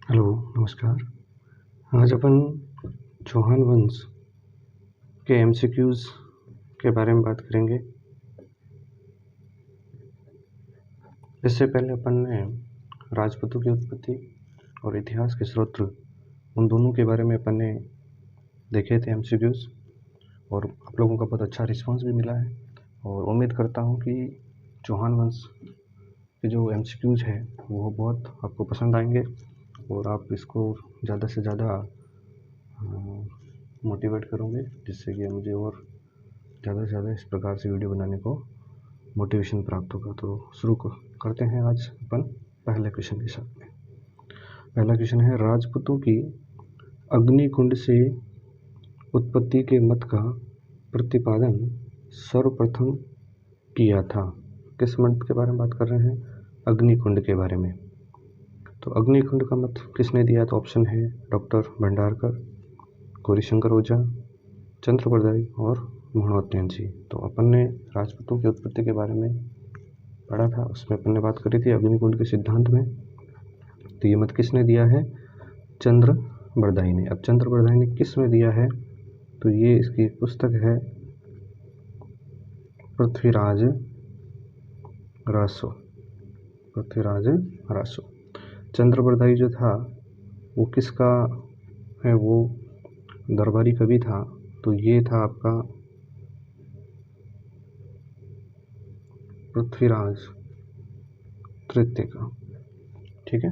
Hello, नमस्कार। आज अपन चौहान वंश के एमसीक्यूज़ के बारे में बात करेंगे। इससे पहले अपन ने राजपूतों की उत्पत्ति और इतिहास के स्रोत उन दोनों के बारे में अपन ने देखे थे एमसीक्यूज़, और आप लोगों का बहुत अच्छा रिस्पांस भी मिला है। और उम्मीद करता हूँ कि चौहान वंश के जो एमसीक्यूज़ है वो बहुत आपको पसंद आएंगे और आप इसको ज़्यादा से ज़्यादा मोटिवेट करोगे, जिससे कि मुझे और ज़्यादा से ज़्यादा इस प्रकार से वीडियो बनाने को मोटिवेशन प्राप्त होगा। तो शुरू करते हैं आज अपन पहले क्वेश्चन के साथ में। पहला क्वेश्चन है, राजपूतों की अग्निकुंड से उत्पत्ति के मत का प्रतिपादन सर्वप्रथम किया था। किस मत के बारे में बात कर रहे हैं? अग्निकुंड के बारे में। तो अग्निकुंड का मत किसने दिया? तो ऑप्शन है डॉक्टर भंडारकर, गौरीशंकर ओझा, चंद्रबरदाई और मरणोत्तम जी। तो अपन ने राजपूतों की उत्पत्ति के बारे में पढ़ा था, उसमें अपन ने बात करी थी अग्निकुंड के सिद्धांत में। तो ये मत किसने दिया है? चंद्रबरदाई ने। अब चंद्रबरदाई ने किस में दिया है? तो ये इसकी पुस्तक है पृथ्वीराज रासो। पृथ्वीराज रासो। चंद्रबरदाई जो था वो किसका है? वो दरबारी कवि था। तो ये था आपका पृथ्वीराज तृतीय का। ठीक है,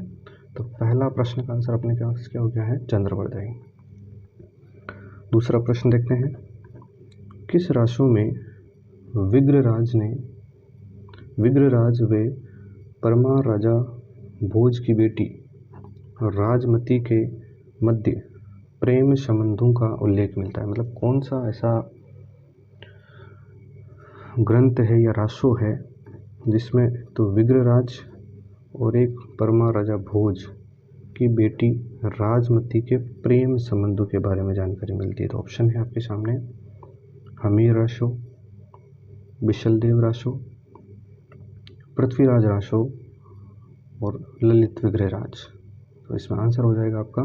तो पहला प्रश्न का आंसर अपने पास क्या हो गया है? चंद्रबरदाई। दूसरा प्रश्न देखते हैं, किस राशि में विग्रराज व परमार राजा भोज की बेटी राजमती के मध्य प्रेम संबंधों का उल्लेख मिलता है? मतलब कौन सा ऐसा ग्रंथ है या राशो है जिसमें तो विग्रराज और एक परमार राजा भोज की बेटी राजमती के प्रेम संबंधों के बारे में जानकारी मिलती है? तो ऑप्शन है आपके सामने, हमीर राशो, विशलदेव राशो, पृथ्वीराज राशो और ललित विग्रहराज। तो इसमें आंसर हो जाएगा आपका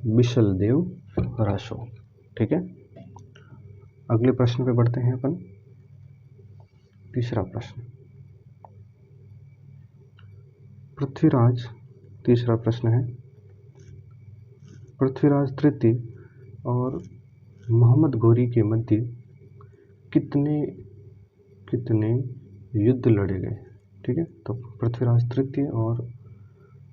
विशलदेव राशो। ठीक है, अगले प्रश्न पे बढ़ते हैं अपन। तीसरा प्रश्न, पृथ्वीराज, तीसरा प्रश्न है, पृथ्वीराज तृतीय और मोहम्मद घोरी के मध्य कितने युद्ध लड़े गए? ठीक है, तो पृथ्वीराज तृतीय और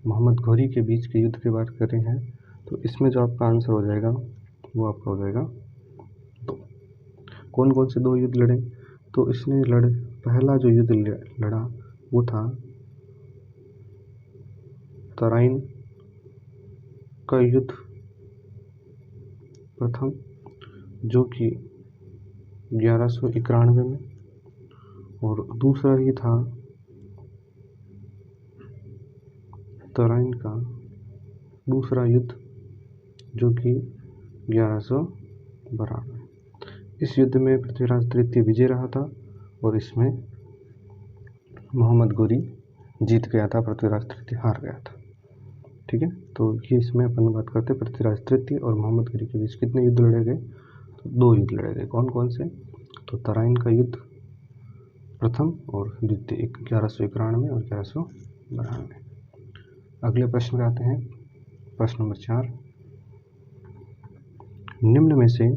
मोहम्मद घोरी के बीच के युद्ध की बात कर रहे हैं। तो इसमें जो आपका आंसर हो जाएगा वो आपका हो जाएगा दो। कौन कौन से दो युद्ध लड़े? तो इसने पहला जो युद्ध लड़ा वो था तराइन का युद्ध प्रथम, जो कि 1191 में, और दूसरा ही था तराइन का दूसरा युद्ध जो कि 1192। इस युद्ध में पृथ्वीराज तृतीय विजय रहा था और इसमें मोहम्मद घोरी जीत गया था, पृथ्वीराज तृतीय हार गया था। ठीक है, तो ये इसमें अपन बात करते हैं पृथ्वीराज तृतीय और मोहम्मद घोरी के बीच कितने युद्ध लड़े गए? तो दो युद्ध लड़े गए। कौन कौन से? तो तराइन का युद्ध प्रथम और द्वितीय 1191 और 1192। अगले प्रश्न पे आते हैं, प्रश्न नंबर 4, निम्न में से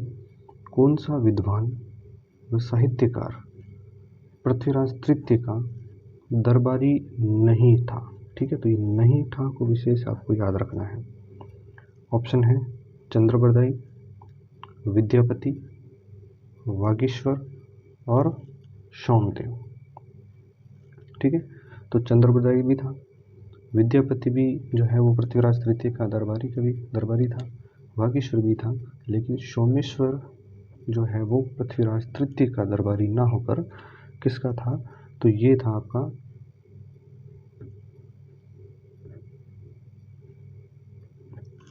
कौन सा विद्वान व साहित्यकार पृथ्वीराज तृतीय का दरबारी नहीं था? ठीक है, तो ये नहीं था को विशेष आपको याद रखना है। ऑप्शन है चंद्रबरदाई, विद्यापति, वागीश्वर और सोमदेव। ठीक है, तो चंद्रबरदाई भी था, विद्यापति भी जो है वो पृथ्वीराज तृतीय का दरबारी था, वागीश्वर भी था, लेकिन सोमेश्वर जो है वो पृथ्वीराज तृतीय का दरबारी ना होकर किसका था? तो ये था आपका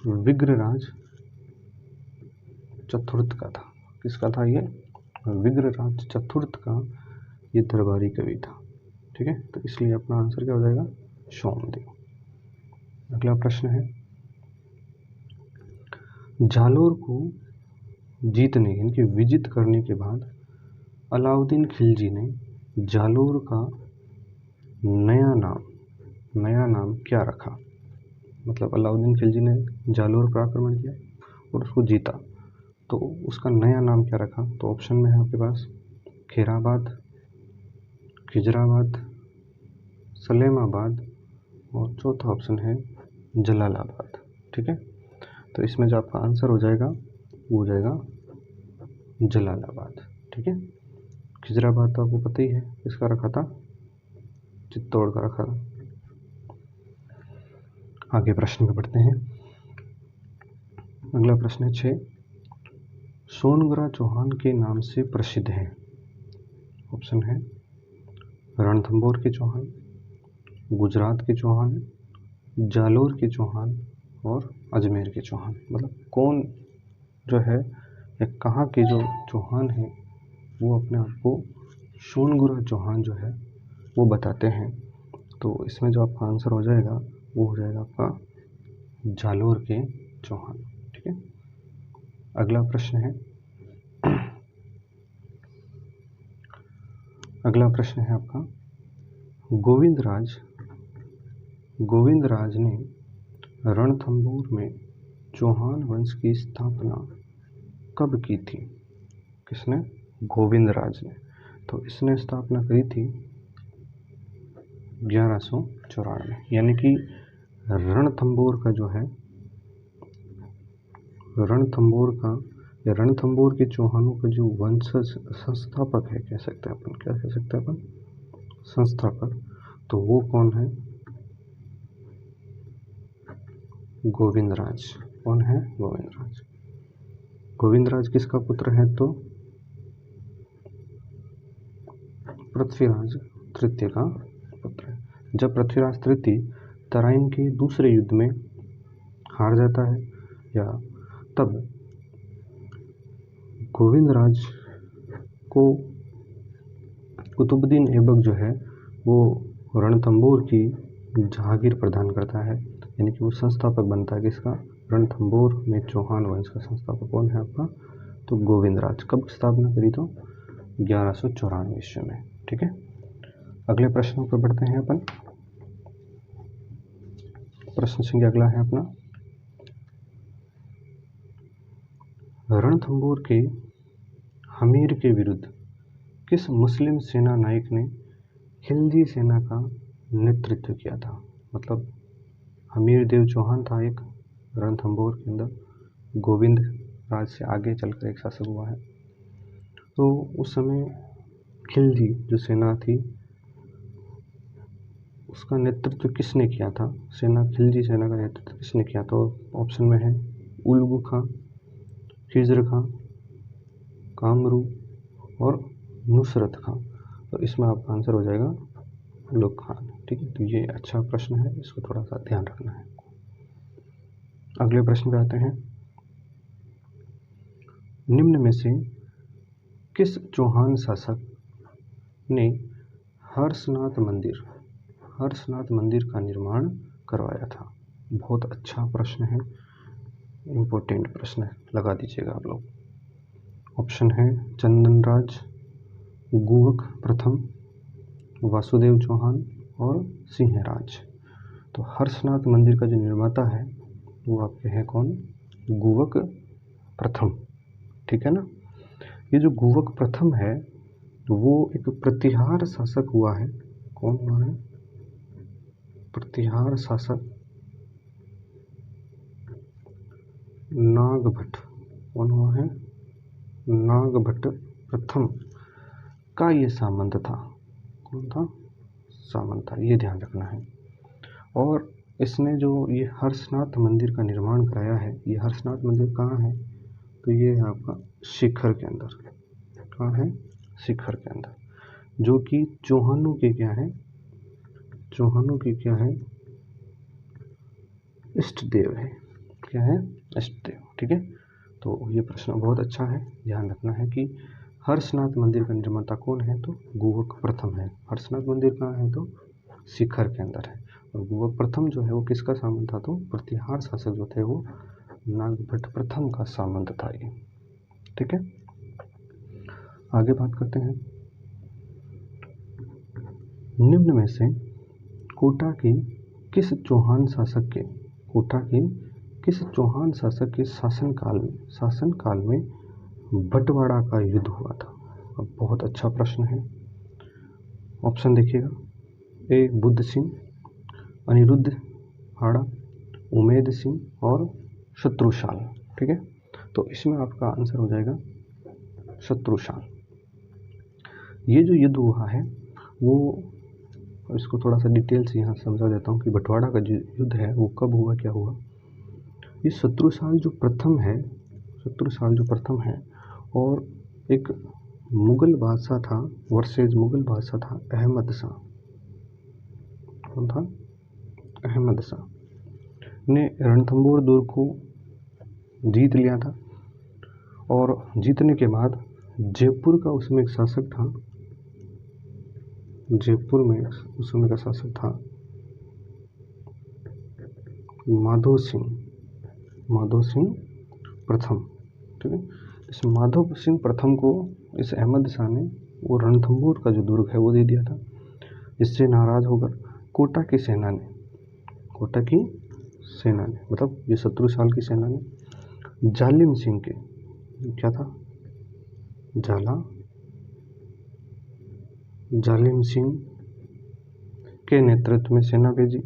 विग्रराज चतुर्थ का था। किसका था ये? विग्रराज चतुर्थ का ये दरबारी कवि था। ठीक है, तो इसलिए अपना आंसर क्या हो जाएगा? सोमदेव। अगला प्रश्न है, जालोर को जीतने यानी कि विजित करने के बाद अलाउद्दीन खिलजी ने जालोर का नया नाम क्या रखा? मतलब अलाउद्दीन खिलजी ने जालोर पर आक्रमण किया और उसको जीता, तो उसका नया नाम क्या रखा? तो ऑप्शन में है आपके पास खैराबाद, खिजराबाद, सलेमाबाद और चौथा ऑप्शन है जलालाबाद। ठीक है, तो इसमें जो आपका आंसर हो जाएगा वो हो जाएगा जलालाबाद। ठीक है, खिजराबाद तो आपको पता ही है किसका रखा था, चित्तौड़ का रखा था। आगे प्रश्न में बढ़ते हैं। अगला प्रश्न है 6, सोनगरा चौहान के नाम से प्रसिद्ध है। ऑप्शन है रणथंभौर के चौहान, गुजरात के चौहान, जालोर के चौहान और अजमेर के चौहान। मतलब कौन जो है या कहाँ के जो चौहान हैं वो अपने आप को सोनगुरा चौहान जो है वो बताते हैं। तो इसमें जो आपका आंसर हो जाएगा वो हो जाएगा आपका जालोर के चौहान। ठीक है, अगला प्रश्न है आपका, गोविंदराज ने रणथंभौर में चौहान वंश की स्थापना कब की थी? किसने? गोविंदराज ने। तो इसने स्थापना करी थी 1194, यानी कि रणथंभौर का जो है रणथंभौर के चौहानों का जो वंशज संस्थापक है, कह सकते हैं अपन, क्या कह सकते हैं अपन, संस्थापक, तो वो कौन है? गोविंदराज। कौन है? गोविंदराज। गोविंदराज किसका पुत्र है? तो पृथ्वीराज तृतीय का पुत्र है। जब पृथ्वीराज तृतीय तराइन के दूसरे युद्ध में हार जाता है या तब गोविंदराज को कुतुबुद्दीन ऐबक जो है वो रणथंभौर की जहागीर प्रदान करता है, यानी कि वो संस्थापक बनता है किसका? रणथंभौर में चौहान वंश का संस्थापक कौन है आपका? तो गोविंदराज। कब स्थापना करी? तो 1194 ईस्वी में। ठीक है, अगले प्रश्नों पर बढ़ते हैं अपन। प्रश्न संख्या अगला है अपना, रणथंभौर के हमीर के विरुद्ध किस मुस्लिम सेना नायक ने खिलजी सेना का नेतृत्व किया था? मतलब हमीर देव चौहान था एक रणथंभौर के अंदर, गोविंद राज से आगे चलकर एक शासक हुआ है। तो उस समय खिलजी जो सेना थी उसका नेतृत्व किसने किया था? खिलजी सेना का नेतृत्व किसने किया? तो ऑप्शन में है उलगू खां, खिजर खां, कामरू और नुसरत खां। तो इसमें आपका आंसर हो जाएगा उलग खान। ठीक है, तो ये अच्छा प्रश्न है, इसको थोड़ा सा ध्यान रखना है। अगले प्रश्न पे आते हैं, निम्न में से किस चौहान शासक ने हर्षनाथ मंदिर का निर्माण करवाया था? बहुत अच्छा प्रश्न है, इम्पोर्टेंट प्रश्न है, लगा दीजिएगा आप लोग। ऑप्शन है चंदनराज, गुवक प्रथम, वासुदेव चौहान और सिंहराज। तो हर्षनाथ मंदिर का जो निर्माता है वो आपके हैं कौन? गुवक प्रथम। ठीक है ना, ये जो गुवक प्रथम है वो एक प्रतिहार शासक हुआ है। कौन हुआ है? प्रतिहार शासक नागभट्ट। कौन हुआ है? नागभट्ट प्रथम का ये सामंत था। कौन था? सामंत था, ये ध्यान रखना है। और इसने जो ये हर्षनाथ मंदिर का निर्माण कराया है, ये हर्षनाथ मंदिर कहाँ है? तो ये है आपका शिखर के अंदर। कहाँ है? शिखर के अंदर, जो कि चौहानों के क्या है? चौहानों के क्या है? इष्ट देव है। क्या है? इष्ट देव। ठीक है, तो ये प्रश्न बहुत अच्छा है, ध्यान रखना है कि हर्षनाथ मंदिर का निर्माता कौन है? तो गुवक प्रथम है। हर्षनाथ मंदिर कहाँ है? तो शिखर के अंदर है। गुहक प्रथम जो है वो किसका सामंत था, तो प्रतिहार शासक जो थे वो नागभट्ट प्रथम का सामंत था ये। ठीक है, आगे बात करते हैं। निम्न में से कोटा की किस चौहान शासक के शासनकाल में बंटवाड़ा का युद्ध हुआ था। अब बहुत अच्छा प्रश्न है। ऑप्शन देखिएगा, ए बुद्ध सिंह, अनिरुद्ध हाड़ा, उमेद सिंह और शत्रुशाल। ठीक है, तो इसमें आपका आंसर हो जाएगा शत्रुशाल। ये जो युद्ध हुआ है वो, इसको थोड़ा सा डिटेल से यहाँ समझा देता हूँ कि बंटवाड़ा का जो युद्ध है वो कब हुआ, क्या हुआ। ये शत्रुशाल जो प्रथम है और एक मुगल बादशाह था वर्सेज मुगल बादशाह था अहमद शाह। कौन था? अहमद शाह ने रणथंबोर दुर्ग को जीत लिया था और जीतने के बाद जयपुर का उसमें एक शासक था, जयपुर में उस समय का शासक था माधो सिंह प्रथम। ठीक है, इस माधव सिंह प्रथम को इस अहमद शाह ने वो रणथंबोर का जो दुर्ग है वो दे दिया था। इससे नाराज होकर कोटा की सेना ने मतलब ये शत्रुशाल की सेना ने जालिम सिंह के, क्या था, जालिम सिंह के नेतृत्व में सेना भेजी।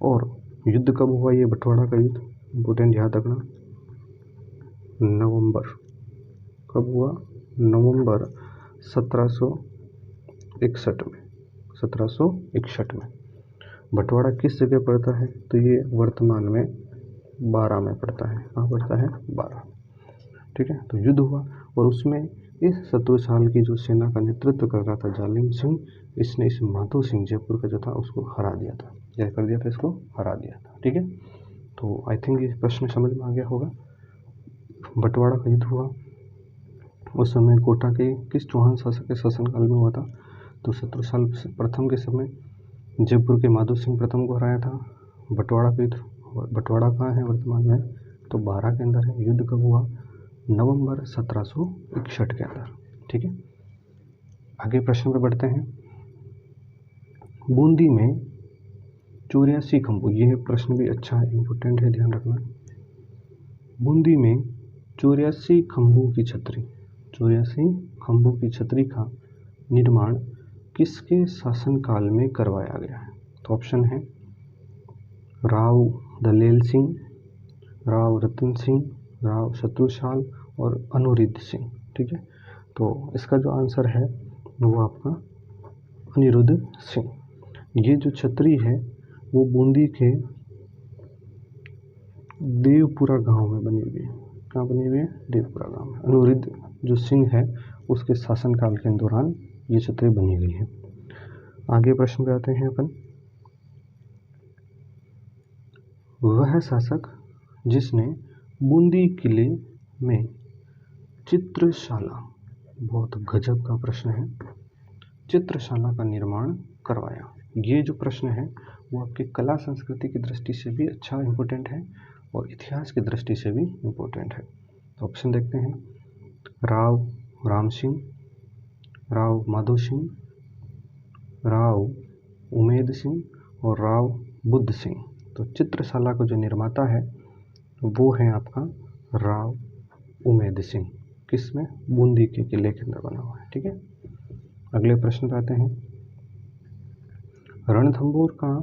और युद्ध कब हुआ, ये बंटवाड़ा का युद्ध, इम्पोर्टेंट याद रखना, नवंबर, कब हुआ, नवंबर 1761 में। बंटवाड़ा किस जगह पड़ता है, तो ये वर्तमान में बारा में पड़ता है। कहाँ पड़ता है, बारा। ठीक है, तो युद्ध हुआ और उसमें इस शत्रुशाल की जो सेना का नेतृत्व कर रहा था जालिम सिंह, इसने इस माधो सिंह जयपुर का जो था उसको हरा दिया था। क्या कर दिया था, इसको हरा दिया था। ठीक है, तो आई थिंक ये प्रश्न समझ में आ गया होगा। बंटवाड़ा का युद्ध हुआ उस समय कोटा के किस चौहान शासक के शासनकाल में हुआ था, तो शत्रुशाल प्रथम के समय जयपुर के माधो सिंह प्रथम को हराया था। बंटवाड़ा का युद्ध, बंटवाड़ा कहाँ है वर्तमान में, तो बारा के अंदर है। युद्ध कब हुआ, नवंबर 1761 के अंदर। ठीक है, आगे प्रश्न पे बढ़ते हैं। बूंदी में 84 खंभों, यह प्रश्न भी अच्छा है, इम्पोर्टेंट है, ध्यान रखना। बूंदी में 84 खंभों की छतरी का निर्माण किसके शासनकाल में करवाया गया है, तो ऑप्शन है राव दलेल सिंह, राव रतन सिंह, राव शत्रुशाल और अनिरुद्ध सिंह। ठीक है, तो इसका जो आंसर है वो आपका अनिरुद्ध सिंह। ये जो छतरी है वो बूंदी के देवपुरा गांव में बनी हुई है। कहाँ बनी हुई है, देवपुरा गांव में। अनिरुद्ध जो सिंह है उसके शासनकाल के दौरान ये छतरी बनी गई है। आगे प्रश्न पे आते हैं अपन। वह शासक जिसने बूंदी किले में चित्रशाला, बहुत गजब का प्रश्न है, चित्रशाला का निर्माण करवाया। ये जो प्रश्न है वो आपकी कला संस्कृति की दृष्टि से भी अच्छा इम्पोर्टेंट है और इतिहास की दृष्टि से भी इम्पोर्टेंट है। तो ऑप्शन देखते हैं, राव राम सिंह, राव माधो सिंह, राव उमेद सिंह और राव बुद्ध सिंह। तो चित्रशाला का जो निर्माता है वो है आपका राव उमेद सिंह। किसमें, बूंदी के किले के अंदर बना हुआ है। ठीक है, अगले प्रश्न पे आते हैं। रणथंबोर का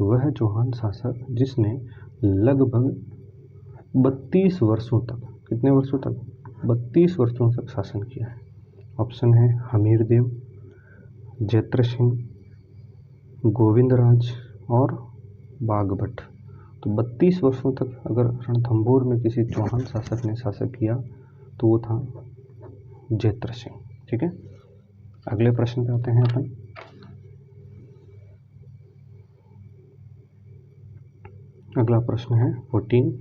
वह चौहान शासक जिसने लगभग 32 वर्षों तक, कितने वर्षों तक, 32 वर्षों तक शासन किया है। ऑप्शन है हमीरदेव, जैत्र सिंह, गोविंदराज और बागभट्ट। तो 32 वर्षों तक अगर रणथंबोर में किसी चौहान शासक ने शासन किया तो वो था जैत्र सिंह। ठीक है, अगले प्रश्न पे आते हैं अपन। अगला प्रश्न है 14।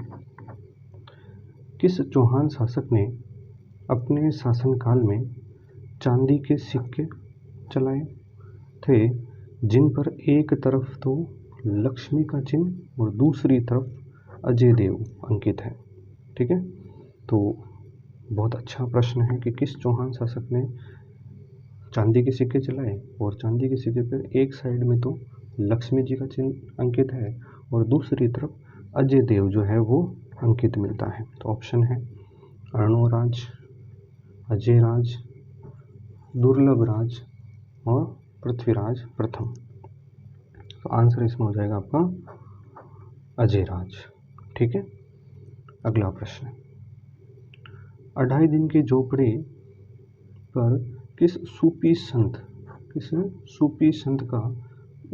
किस चौहान शासक ने अपने शासनकाल में चांदी के सिक्के चलाए थे जिन पर एक तरफ तो लक्ष्मी का चिन्ह और दूसरी तरफ अजय देव अंकित है। ठीक है, तो बहुत अच्छा प्रश्न है कि किस चौहान शासक ने चांदी के सिक्के चलाए और चांदी के सिक्के पर एक साइड में तो लक्ष्मी जी का चिन्ह अंकित है और दूसरी तरफ अजय देव जो है वो अंकित मिलता है। तो ऑप्शन है अर्णोराज, अजय राज, दुर्लभ राज और पृथ्वीराज प्रथम। तो आंसर इसमें हो जाएगा आपका अजय राज। ठीक है, अगला प्रश्न, 2.5 दिन के झोपड़े पर किस सूफी संत का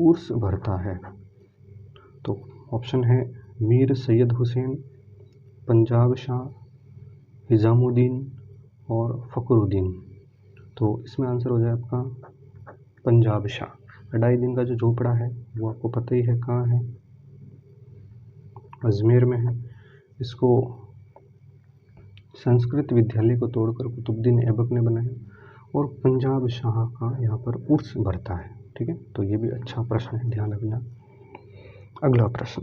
उर्स भरता है? तो ऑप्शन है मीर सैयद हुसैन, पंजाब शाह, हिजामुद्दीन और फखरुद्दीन। तो इसमें आंसर हो जाए आपका पंजाब शाह। 2.5 दिन का जो झोपड़ा है वो आपको पता ही है कहाँ है, अजमेर में है। इसको संस्कृत विद्यालय को तोड़कर कुतुबुद्दीन ऐबक ने बनाया और पंजाब शाह का यहाँ पर उर्स भरता है। ठीक है, तो ये भी अच्छा प्रश्न है, ध्यान रखना। अगला प्रश्न,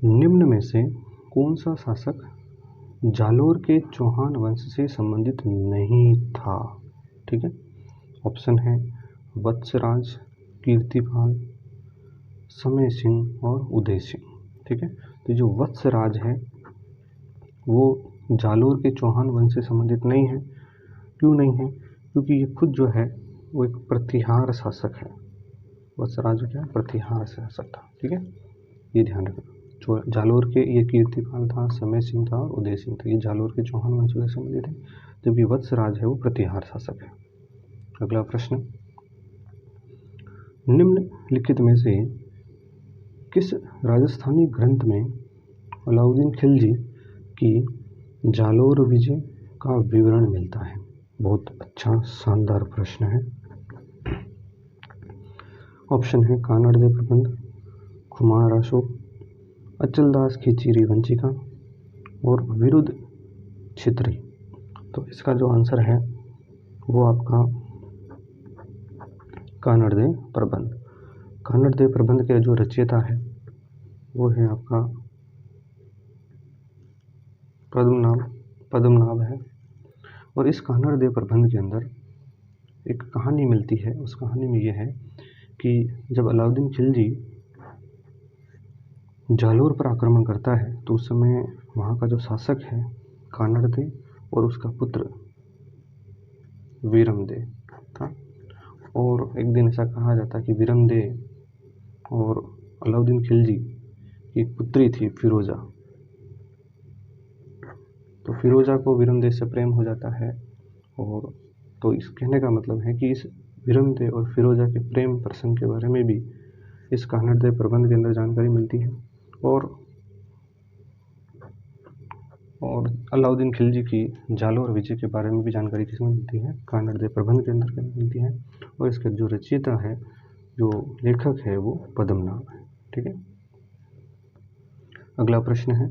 निम्न में से कौन सा शासक जालोर के चौहान वंश से संबंधित नहीं था? ठीक है, ऑप्शन है वत्सराज, कीर्तिपाल, समय सिंह और उदय सिंह। ठीक है, तो जो वत्सराज है वो जालोर के चौहान वंश से संबंधित नहीं है। क्यों नहीं है? क्योंकि ये खुद जो है वो एक प्रतिहार शासक है। वत्सराज क्या है? प्रतिहार शासक था। ठीक है, ये ध्यान रखना। जो जालोर के ये कीर्तिपाल था, समय सिंह था और उदय सिंह था, ये जालोर के चौहान वंश से संबंधित है, जबकि वत्सराज है वो प्रतिहार शासक है। अगला प्रश्न, निम्नलिखित में से किस राजस्थानी ग्रंथ में अलाउद्दीन खिलजी की जालोर विजय का विवरण मिलता है? बहुत अच्छा शानदार प्रश्न है। ऑप्शन है कानड़दे प्रबंध, खुमार अशोक, अचलदास की चीरी वंचिका और विरुद्ध छित्री। तो इसका जो आंसर है वो आपका कानड़दे प्रबंध। कानड़दे प्रबंध के जो रचयिता है वो है आपका पद्मनाभ है। और इस कानड़दे प्रबंध के अंदर एक कहानी मिलती है। उस कहानी में ये है कि जब अलाउद्दीन खिलजी जालोर पर आक्रमण करता है तो उस समय वहाँ का जो शासक है कानड़दे और उसका पुत्र वीरमदे था। और एक दिन ऐसा कहा जाता कि वीरमदे और अलाउद्दीन खिलजी की पुत्री थी फिरोजा, तो फिरोजा को वीरमदे से प्रेम हो जाता है। और तो इस कहने का मतलब है कि इस वीरमदे और फिरोजा के प्रेम प्रसंग के बारे में भी इस कानड़दे प्रबंध के अंदर जानकारी मिलती है। और अलाउद्दीन खिलजी की जालोर विजय के बारे में भी जानकारी किसमें मिलती है? कानड़दे प्रबंध के अंदर मिलती है। और इसके जो रचयिता है, जो लेखक है, वो पद्मनाभ है। ठीक है, अगला प्रश्न है,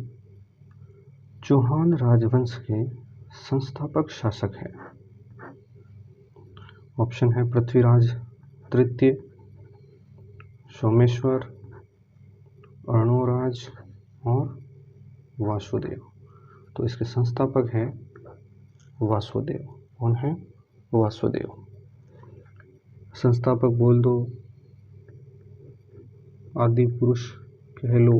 चौहान राजवंश के संस्थापक शासक है? ऑप्शन है पृथ्वीराज तृतीय, सोमेश्वर, अर्णोराज और वासुदेव। तो इसके संस्थापक है वासुदेव। कौन है? वासुदेव। संस्थापक बोल दो, आदि पुरुष कह लो,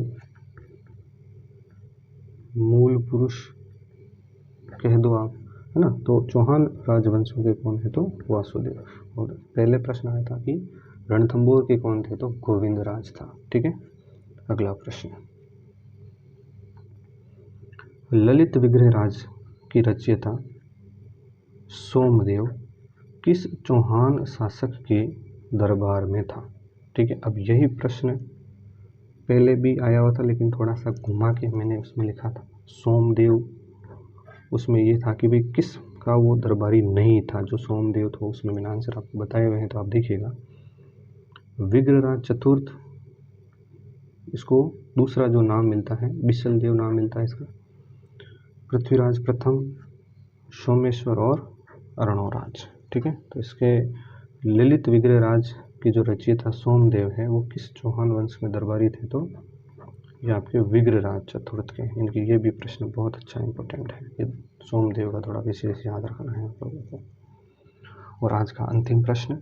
मूल पुरुष कह दो आप, है ना। तो चौहान राजवंशों के कौन है? तो वासुदेव। और पहले प्रश्न आया था कि रणथंभौर के कौन थे? तो गोविंदराज था। ठीक है, अगला प्रश्न, ललित विग्रह राज की रचयिता सोमदेव किस चौहान शासक के दरबार में था? ठीक है, अब यही प्रश्न पहले भी आया हुआ था लेकिन थोड़ा सा घुमा के मैंने उसमें लिखा था सोमदेव। उसमें ये था कि भाई किस का वो दरबारी नहीं था जो सोमदेव था। उसमें मैंने आंसर आपको बताए हुए हैं, तो आप देखिएगा। विग्रहराज चतुर्थ, इसको दूसरा जो नाम मिलता है बिसल देव नाम मिलता है इसका। पृथ्वीराज प्रथम, सोमेश्वर और अर्णोराज। ठीक है, तो इसके ललित विग्रहराज की जो रचयिता सोमदेव है वो किस चौहान वंश में दरबारी थे? तो ये आपके विग्रहराज चतुर्थ के। इनकी ये भी प्रश्न बहुत अच्छा इंपॉर्टेंट है, ये सोमदेव का थोड़ा विशेष याद रखना है आप लोगों को। और आज का अंतिम प्रश्न,